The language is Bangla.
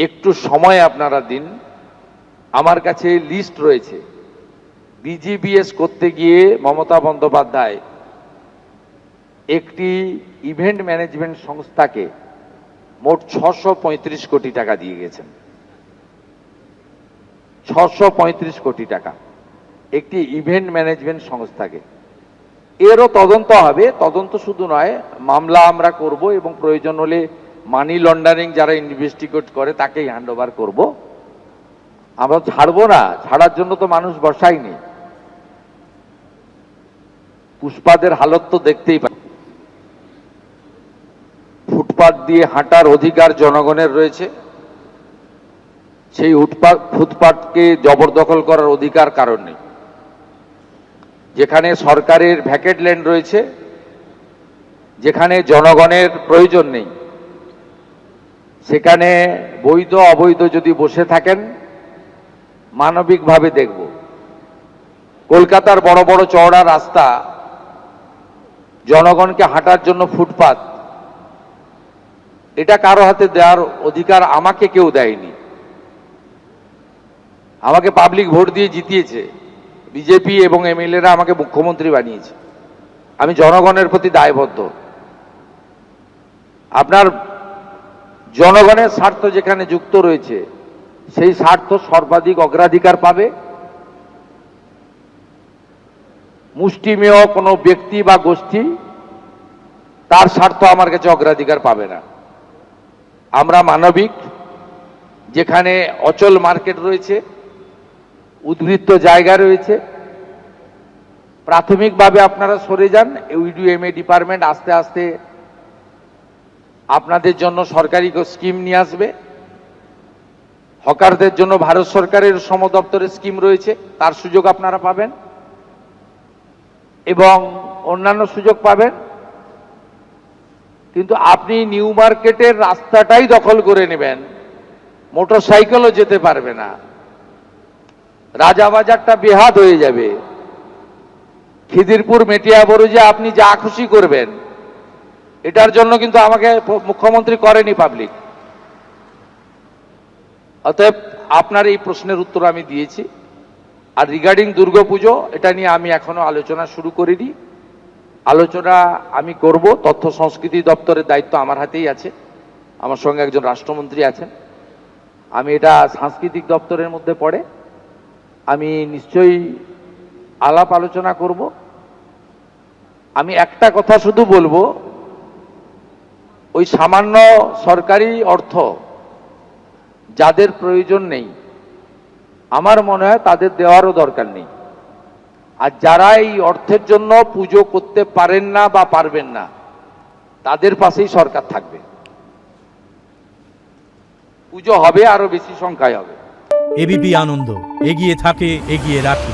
একটু সময় আপনারা দিন। আমার কাছে লিস্ট রয়েছে। বিজিবিএস করতে গিয়ে মমতা বন্দ্যোপাধ্যায় একটি ইভেন্ট ম্যানেজমেন্ট সংস্থাকে মোট 635 কোটি টাকা দিয়ে গেছেন। 635 কোটি টাকা একটি ইভেন্ট ম্যানেজমেন্ট সংস্থাকে। এরও তদন্ত হবে। তদন্ত শুধু নয়, মামলা আমরা করব এবং প্রয়োজন হলে মানি লন্ডারিং যারা ইনভেস্টিগেট করে তাকেই হ্যান্ড ওভার করবো। আমরা ছাড়বো না, ছাড়ার জন্য তো মানুষ বসায়নি। পুষ্পাদের হালত তো দেখতেই পাই। ফুটপাত দিয়ে হাঁটার অধিকার জনগণের রয়েছে, সেই ফুটপাতকে জবরদখল করার অধিকার কারণ নেই। যেখানে সরকারের ভ্যাকেট ল্যান্ড রয়েছে, যেখানে জনগণের প্রয়োজন নেই, সেখানে বৈধ অবৈধ যদি বসে থাকেন মানবিকভাবে দেখব। কলকাতার বড় বড় চওড়া রাস্তা, জনগণকে হাঁটার জন্য ফুটপাত, এটা কারো হাতে দেওয়ার অধিকার আমাকে কেউ দেয়নি। আমাকে পাবলিক ভোট দিয়ে জিতিয়েছে, বিজেপি এবং এমএলএরা আমাকে মুখ্যমন্ত্রী বানিয়েছে। আমি জনগণের প্রতি দায়বদ্ধ। আপনার জনগণের স্বার্থ যেখানে যুক্ত রয়েছে, সেই স্বার্থ সর্বাধিক অগ্রাধিকার পাবে। মুষ্টিমেয় কোনো ব্যক্তি বা গোষ্ঠী তার স্বার্থ আমার কাছে অগ্রাধিকার পাবে না। আমরা মানবিক। যেখানে অচল মার্কেট রয়েছে, উদ্বৃত্ত জায়গা রয়েছে, প্রাথমিকভাবে আপনারা সরে যান। ইউডিএমএ ডিপার্টমেন্ট আস্তে আস্তে আপনাদের জন্য সরকারি স্কিম নিয়ে আসবে। হকারদের জন্য ভারত সরকারের শ্রম দপ্তরের স্কিম রয়েছে, তার সুযোগ আপনারা পাবেন এবং অন্যান্য সুযোগ পাবেন। কিন্তু আপনি নিউ মার্কেটের রাস্তাটাই দখল করে নেবেন, মোটরসাইকেলও যেতে পারবে না, রাজাবাজারটা বেহাত হয়ে যাবে, খিদিরপুর মেটিয়াবুরুজে আপনি যা খুশি করবেন। এটার জন্য কিন্তু আমাকে মুখ্যমন্ত্রী করেনি পাবলিক। অতএব আপনার এই প্রশ্নের উত্তর আমি দিয়েছি। আর রিগার্ডিং দুর্গাপুজো, এটা নিয়ে আমি এখনো আলোচনা শুরু করিনি। আলোচনা আমি করব। তথ্য সংস্কৃতি দপ্তরের দায়িত্ব আমার হাতেই আছে, আমার সঙ্গে একজন রাষ্ট্রমন্ত্রী আছেন। আমি এটা সাংস্কৃতিক দপ্তরের মধ্যে পড়ে, আমি নিশ্চয়ই আলাপ আলোচনা করব। আমি একটা কথা শুধু বলবো, ওই সামান্য সরকারি অর্থ যাদের প্রয়োজন নেই, আমার মনে হয় তাদের দেওয়ারও দরকার নেই। আর যারা এই অর্থের জন্য পুজো করতে পারেন না বা পারবেন না, তাদের পাশেই সরকার থাকবে। পুজো হবে, আরো বেশি সংখ্যায় হবে। এবিপি আনন্দ, এগিয়ে থাকে, এগিয়ে রাখে।